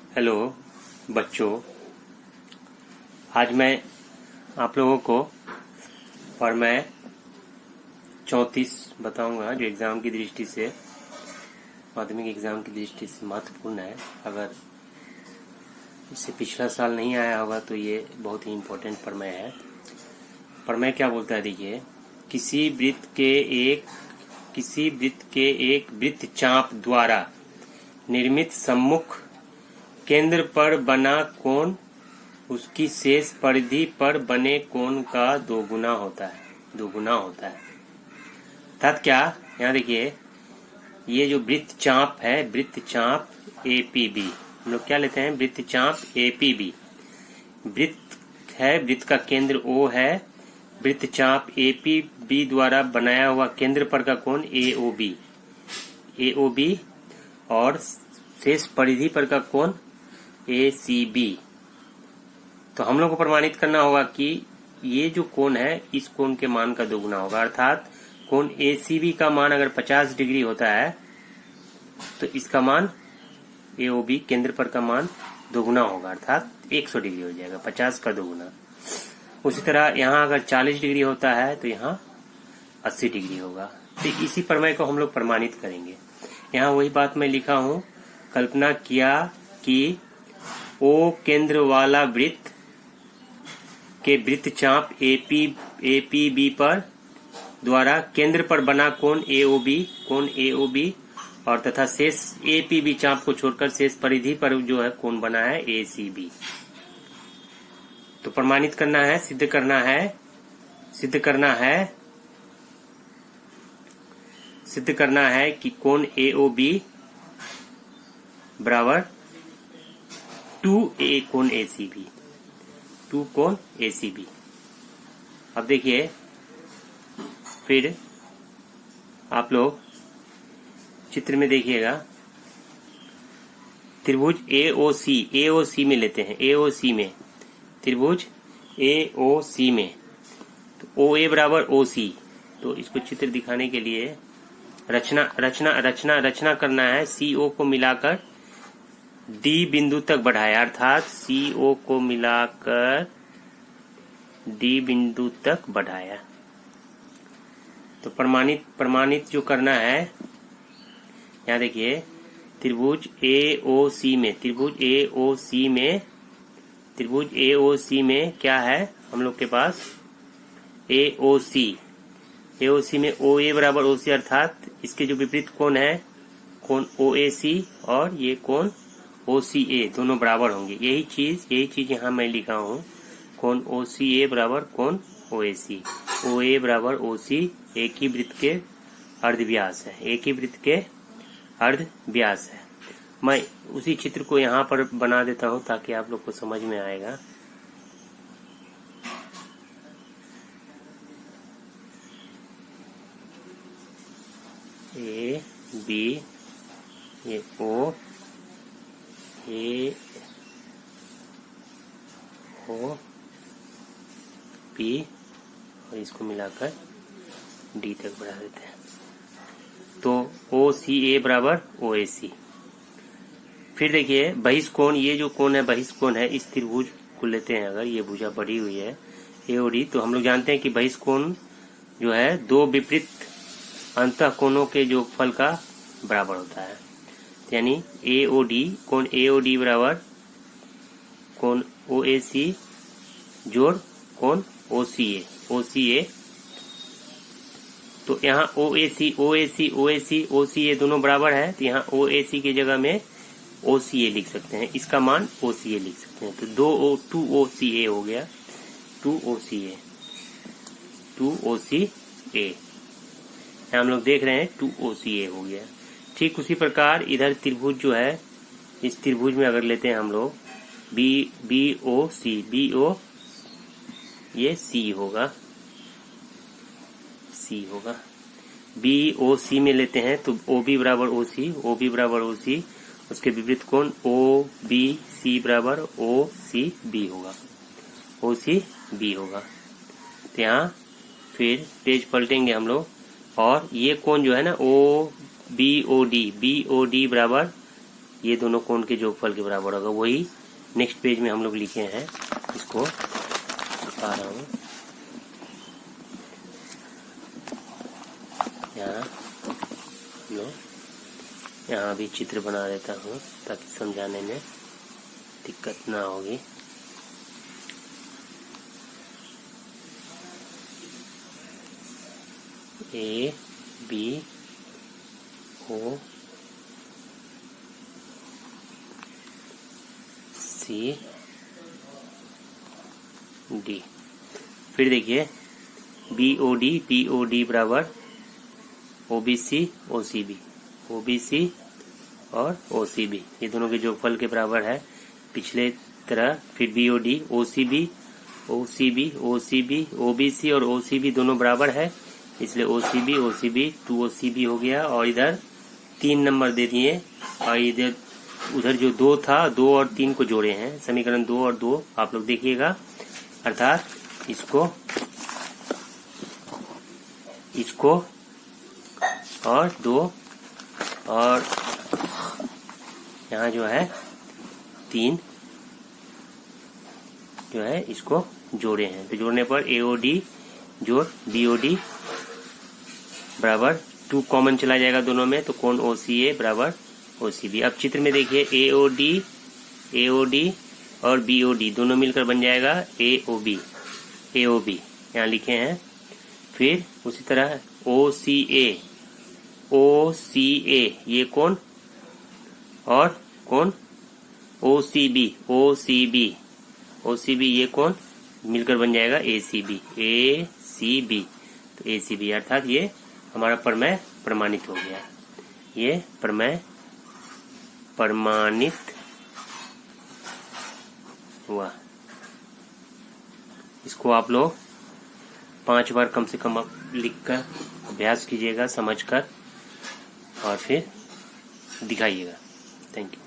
Hello बच्चों, आज मैं आप लोगों को और मैं 34 बताऊंगा जो एग्ज़ाम की दृष्टि से, माध्यमिक एग्ज़ाम की दृष्टि से महत्वपूर्ण है। अगर इससे पिछला साल नहीं आया होगा तो ये बहुत ही इम्पोर्टेंट प्रमेय है। प्रमेय क्या बोलता है, देखिए, किसी वृत्त के एक वृत्तचाप द्वारा निर्मित सम्मुख केंद्र पर बना कोण उसकी शेष परिधि पर बने कोण का दोगुना होता है। अर्थात क्या, यहाँ देखिए, ये जो वृत्तचाप है, वृत्तचाप APB, हम लोग क्या लेते हैं, वृत्तचाप APB। वृत्त है, वृत्त का केंद्र O है, वृत्तचाप APB द्वारा बनाया हुआ केंद्र पर का कोण AOB और शेष परिधि पर का कोण ACB। तो हम लोग को प्रमाणित करना होगा कि ये जो कोण है इस कोण के मान का दोगुना होगा। अर्थात कोण ACB का मान अगर 50 डिग्री होता है तो इसका मान AOB केंद्र पर का मान दोगुना होगा, अर्थात 100 डिग्री हो जाएगा, 50 का दोगुना। उसी तरह यहाँ अगर 40 डिग्री होता है तो यहाँ 80 डिग्री होगा। तो इसी प्रमेय को हम लोग प्रमाणित करेंगे। यहाँ वही बात मैं लिखा हूँ, कल्पना किया कि O केंद्र वाला वृत्त के वृत्तचाप APB पर द्वारा केंद्र पर बना कोण AOB और तथा शेष APB चाप को छोड़कर शेष परिधि पर जो है कोण बना है ACB। तो प्रमाणित करना है, सिद्ध करना है कि कोण AOB बराबर 2 कोण ACB। अब देखिए, फिर आप लोग चित्र में देखिएगा, त्रिभुज AOC में लेते हैं, त्रिभुज AOC में तो OA बराबर OC। तो इसको चित्र दिखाने के लिए रचना करना है। CO को मिलाकर D बिंदु तक बढ़ाया, अर्थात CO को मिलाकर D बिंदु तक बढ़ाया। तो प्रमाणित जो करना है, यहाँ देखिए, त्रिभुज AOC में क्या है हम लोग के पास, AOC में OA बराबर OC, अर्थात इसके जो विपरीत कोण है कोण OAC और ये कोण OCA दोनों बराबर होंगे। यही चीज यहाँ मैं लिखा हूँ, कोण OCA बराबर कोण OAC। OA बराबर OC एक ही वृत्त के अर्धव्यास है। मैं उसी चित्र को यहाँ पर बना देता हूँ ताकि आप लोग को समझ में आएगा। A B, ये O, A O B और इसको मिलाकर D तक बढ़ा देते हैं। तो OCA बराबर OAC। फिर देखिए बहिष्कोण, ये जो कोण है बहिष्कोण है, इस त्रिभुज को लेते हैं, अगर ये भुजा बढ़ी हुई है AOD, तो हम लोग जानते हैं कि बहिष्कोण जो है दो विपरीत अंतः कोणों के योगफल का बराबर होता है। यानी कोण AOD बराबर कोण OAC जोड़ कोण OCA। तो यहाँ OCA दोनों बराबर है, तो यहाँ OAC की जगह में OCA लिख सकते हैं, इसका मान OCA लिख सकते हैं। तो 2 OCA हो गया, 2 OCA हम लोग देख रहे हैं 2 OCA हो गया। ठीक उसी प्रकार इधर त्रिभुज जो है, इस त्रिभुज में अगर लेते हैं हम लोग BO ये C होगा, BOC में लेते हैं तो OB बराबर OC, उसके विपरीत कोण OBC बराबर OCB होगा। तो यहाँ फिर पेज पलटेंगे हम लोग, और ये कोण जो है ना BOD बराबर ये दोनों कोण के योगफल के बराबर होगा। वही नेक्स्ट पेज में हम लोग लिखे हैं, इसको दिखा रहा हूँ। यहाँ भी चित्र बना देता हूँ ताकि समझाने में दिक्कत ना होगी। A B O C D. फिर देखिए BOD बराबर OBC OCB, OBC और OCB, ये दोनों के योगफल के बराबर है पिछले तरह। फिर BOD OCB OBC और OCB दोनों बराबर है, इसलिए OCB 2OCB हो गया। और इधर 3 नंबर दे दिए, और इधर उधर जो 2 था 2 और 3 को जोड़े हैं, समीकरण 2 और 2 आप लोग देखिएगा। अर्थात इसको और 2 और यहाँ जो है 3 जो है इसको जोड़े हैं, तो जोड़ने पर AOD जोड़ BOD बराबर 2 कॉमन चला जाएगा दोनों में, तो कोण OCA बराबर OCB। अब चित्र में देखिए AOD और BOD दोनों मिलकर बन जाएगा AOB यहाँ लिखे हैं। फिर उसी तरह OCA ये कोण, और कोण OCB ये कोण मिलकर बन जाएगा ACB। तो ACB अर्थात ये हमारा प्रमेय प्रमाणित हो गया। ये प्रमेय प्रमाणित हुआ। इसको आप लोग 5 बार कम से कम लिखकर अभ्यास कीजिएगा, समझकर, और फिर दिखाइएगा। Thank you.